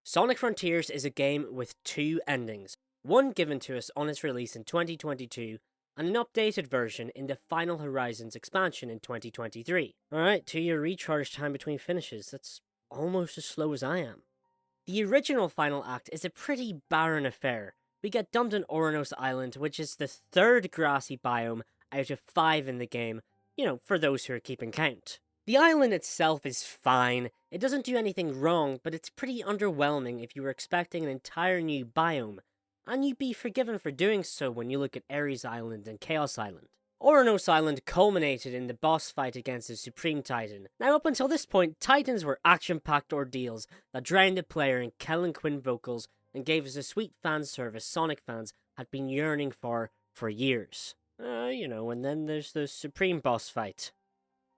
Sonic Frontiers is a game with two endings, one given to us on its release in 2022, and an updated version in the Final Horizons expansion in 2023. Alright, 2 year recharge time between finishes, that's almost as slow as I am. The original final act is a pretty barren affair. We get dumped on Oranos Island, which is the third grassy biome out of 5 in the game, for those who are keeping count. The island itself is fine, it doesn't do anything wrong, but it's pretty underwhelming if you were expecting an entire new biome, and you'd be forgiven for doing so when you look at Ares Island and Chaos Island. Oranos Island culminated in the boss fight against the Supreme Titan. Now, up until this point, Titans were action-packed ordeals that drowned the player in Kellen Quinn vocals and gave us a sweet fan service Sonic fans had been yearning for years. And then there's the Supreme boss fight.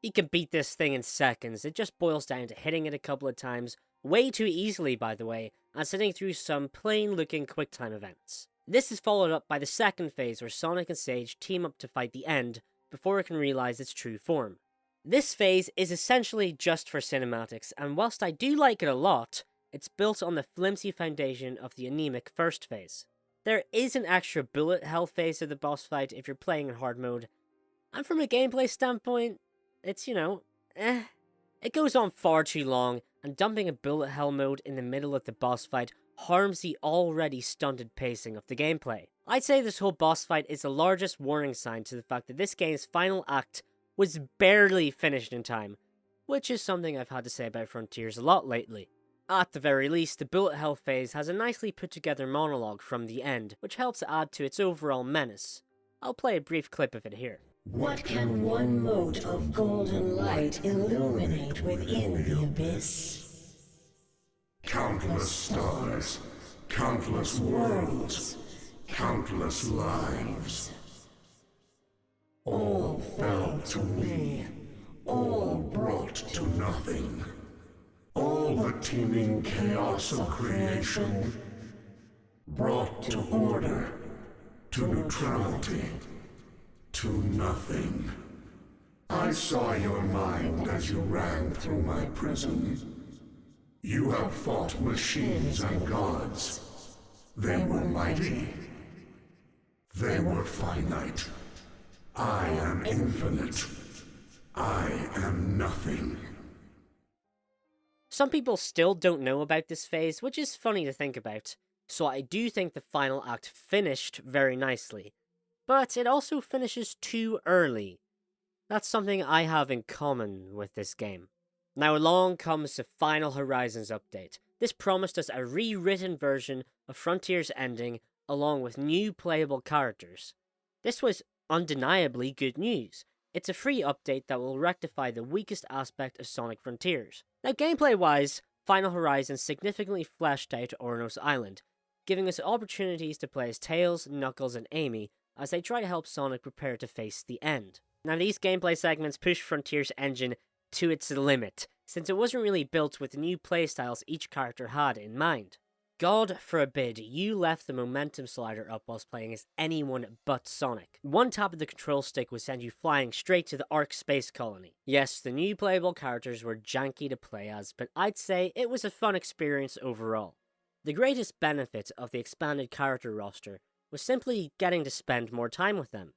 You can beat this thing in seconds, it just boils down to hitting it a couple of times, way too easily by the way, and sitting through some plain-looking QuickTime events. This is followed up by the second phase where Sonic and Sage team up to fight the End before it can realise its true form. This phase is essentially just for cinematics, and whilst I do like it a lot, it's built on the flimsy foundation of the anemic first phase. There is an extra bullet hell phase of the boss fight if you're playing in hard mode, and from a gameplay standpoint, it's, It goes on far too long, and dumping a bullet hell mode in the middle of the boss fight harms the already stunted pacing of the gameplay. I'd say this whole boss fight is the largest warning sign to the fact that this game's final act was barely finished in time, which is something I've had to say about Frontiers a lot lately. At the very least, the bullet hell phase has a nicely put together monologue from the End, which helps add to its overall menace. I'll play a brief clip of it here. What can one mote of golden light illuminate within the abyss? Countless stars, countless worlds, countless lives. All fell to me, all brought to nothing. All the teeming chaos of creation brought to order, to neutrality, to nothing. I saw your mind as you ran through my prison. You have fought machines and gods. They were mighty. They were finite. I am infinite. I am nothing. Some people still don't know about this phase, which is funny to think about, so I do think the final act finished very nicely. But it also finishes too early. That's something I have in common with this game. Now along comes the Final Horizons update. This promised us a rewritten version of Frontiers' ending, along with new playable characters. This was undeniably good news. It's a free update that will rectify the weakest aspect of Sonic Frontiers. Now gameplay-wise, Final Horizons significantly fleshed out Oranos Island, giving us opportunities to play as Tails, Knuckles, and Amy as they try to help Sonic prepare to face the End. Now these gameplay segments push Frontiers' engine to its limit, since it wasn't really built with the new playstyles each character had in mind. God forbid you left the momentum slider up whilst playing as anyone but Sonic. One tap of the control stick would send you flying straight to the Ark Space Colony. Yes, the new playable characters were janky to play as, but I'd say it was a fun experience overall. The greatest benefit of the expanded character roster was simply getting to spend more time with them.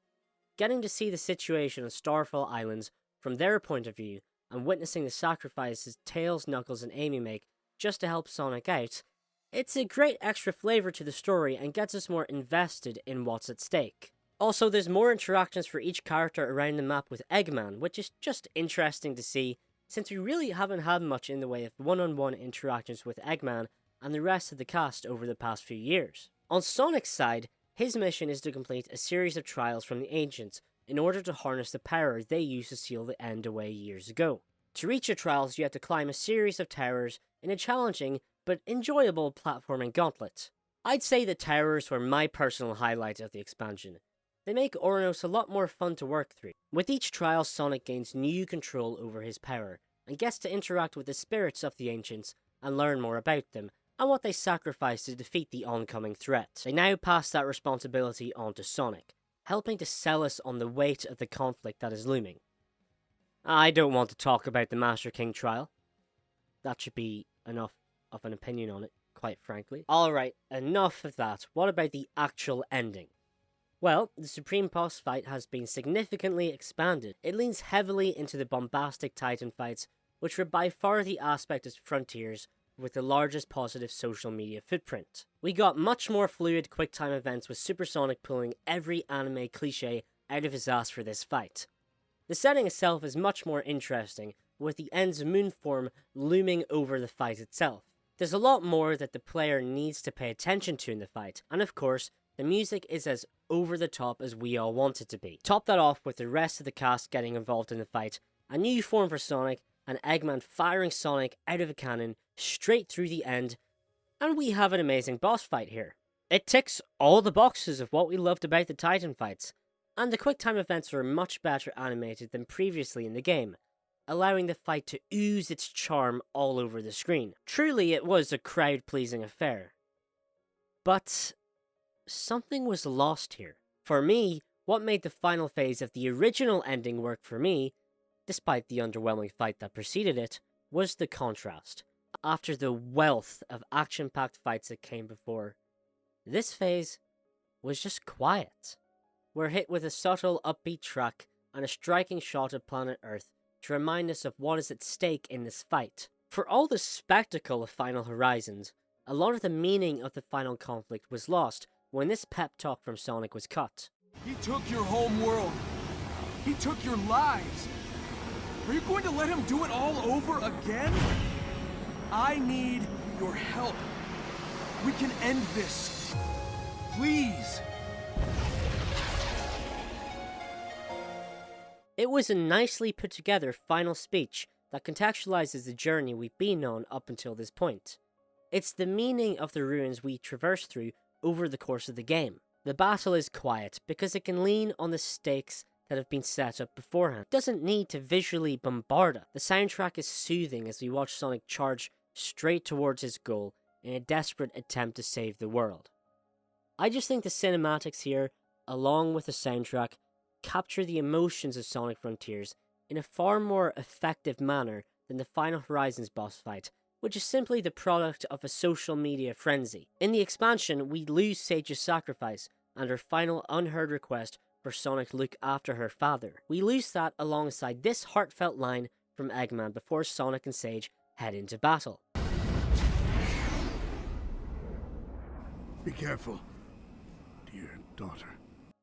Getting to see the situation on Starfall Islands from their point of view, and witnessing the sacrifices Tails, Knuckles, and Amy make just to help Sonic out, it's a great extra flavour to the story and gets us more invested in what's at stake. Also, there's more interactions for each character around the map with Eggman, which is just interesting to see, since we really haven't had much in the way of one-on-one interactions with Eggman and the rest of the cast over the past few years. On Sonic's side, his mission is to complete a series of trials from the Ancients in order to harness the power they used to seal the End away years ago. To reach the trials, you have to climb a series of towers in a challenging but enjoyable platforming gauntlet. I'd say the towers were my personal highlight of the expansion. They make Oranos a lot more fun to work through. With each trial, Sonic gains new control over his power, and gets to interact with the spirits of the Ancients and learn more about them, and what they sacrifice to defeat the oncoming threat. They now pass that responsibility on to Sonic, helping to sell us on the weight of the conflict that is looming. I don't want to talk about the Master King trial. That should be enough of an opinion on it, quite frankly. Alright, enough of that. What about the actual ending? Well, the Supreme Boss fight has been significantly expanded. It leans heavily into the bombastic Titan fights, which were by far the aspect of Frontiers with the largest positive social media footprint. We got much more fluid quick-time events with Supersonic pulling every anime cliché out of his ass for this fight. The setting itself is much more interesting, with the End's moon form looming over the fight itself. There's a lot more that the player needs to pay attention to in the fight, and of course, the music is as over the top as we all want it to be. Top that off with the rest of the cast getting involved in the fight, a new form for Sonic, and Eggman firing Sonic out of a cannon straight through the End, and we have an amazing boss fight here. It ticks all the boxes of what we loved about the Titan fights, and the quick-time events were much better animated than previously in the game, allowing the fight to ooze its charm all over the screen. Truly, it was a crowd-pleasing affair. But something was lost here. For me, what made the final phase of the original ending work for me, despite the underwhelming fight that preceded it, was the contrast. After the wealth of action-packed fights that came before, this phase was just quiet. We're hit with a subtle, upbeat track and a striking shot of planet Earth to remind us of what is at stake in this fight. For all the spectacle of Final Horizons, a lot of the meaning of the final conflict was lost when this pep talk from Sonic was cut. He took your home world. He took your lives. Are you going to let him do it all over again? I need your help. We can end this. Please. It was a nicely put together final speech that contextualizes the journey we've been on up until this point. It's the meaning of the ruins we traverse through over the course of the game. The battle is quiet because it can lean on the stakes that have been set up beforehand. It doesn't need to visually bombard us. The soundtrack is soothing as we watch Sonic charge straight towards his goal in a desperate attempt to save the world. I just think the cinematics here, along with the soundtrack, capture the emotions of Sonic Frontiers in a far more effective manner than the Final Horizons boss fight, which is simply the product of a social media frenzy. In the expansion, we lose Sage's sacrifice and her final unheard request for Sonic to look after her father. We lose that alongside this heartfelt line from Eggman before Sonic and Sage head into battle. Be careful, dear daughter.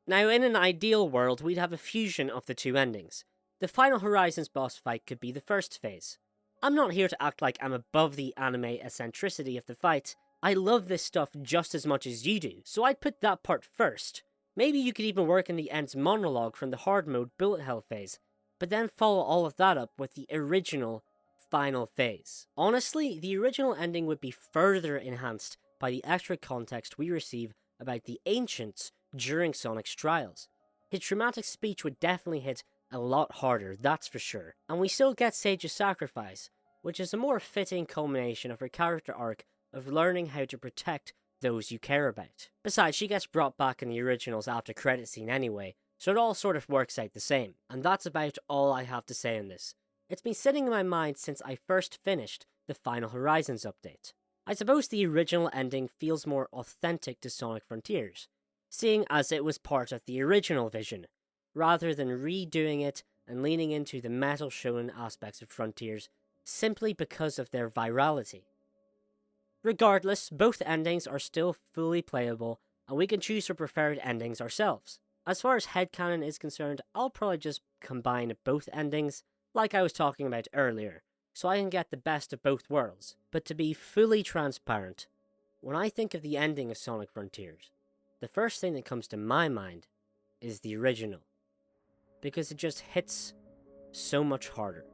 Now, in an ideal world, we'd have a fusion of the two endings. The Final Horizons boss fight could be the first phase. I'm not here to act like I'm above the anime eccentricity of the fight. I love this stuff just as much as you do, so I'd put that part first. Maybe you could even work in the End's monologue from the hard mode bullet hell phase, but then follow all of that up with the original final phase. Honestly, the original ending would be further enhanced by the extra context we receive about the Ancients during Sonic's trials. His dramatic speech would definitely hit a lot harder, that's for sure. And we still get Sage's sacrifice, which is a more fitting culmination of her character arc of learning how to protect those you care about. Besides, she gets brought back in the originals after credit scene anyway, so it all sort of works out the same. And that's about all I have to say on this. It's been sitting in my mind since I first finished the Final Horizons update. I suppose the original ending feels more authentic to Sonic Frontiers, seeing as it was part of the original vision, rather than redoing it and leaning into the metal shonen aspects of Frontiers simply because of their virality. Regardless, both endings are still fully playable, and we can choose our preferred endings ourselves. As far as headcanon is concerned, I'll probably just combine both endings, like I was talking about earlier, so I can get the best of both worlds. But to be fully transparent, when I think of the ending of Sonic Frontiers, the first thing that comes to my mind is the original, because it just hits so much harder.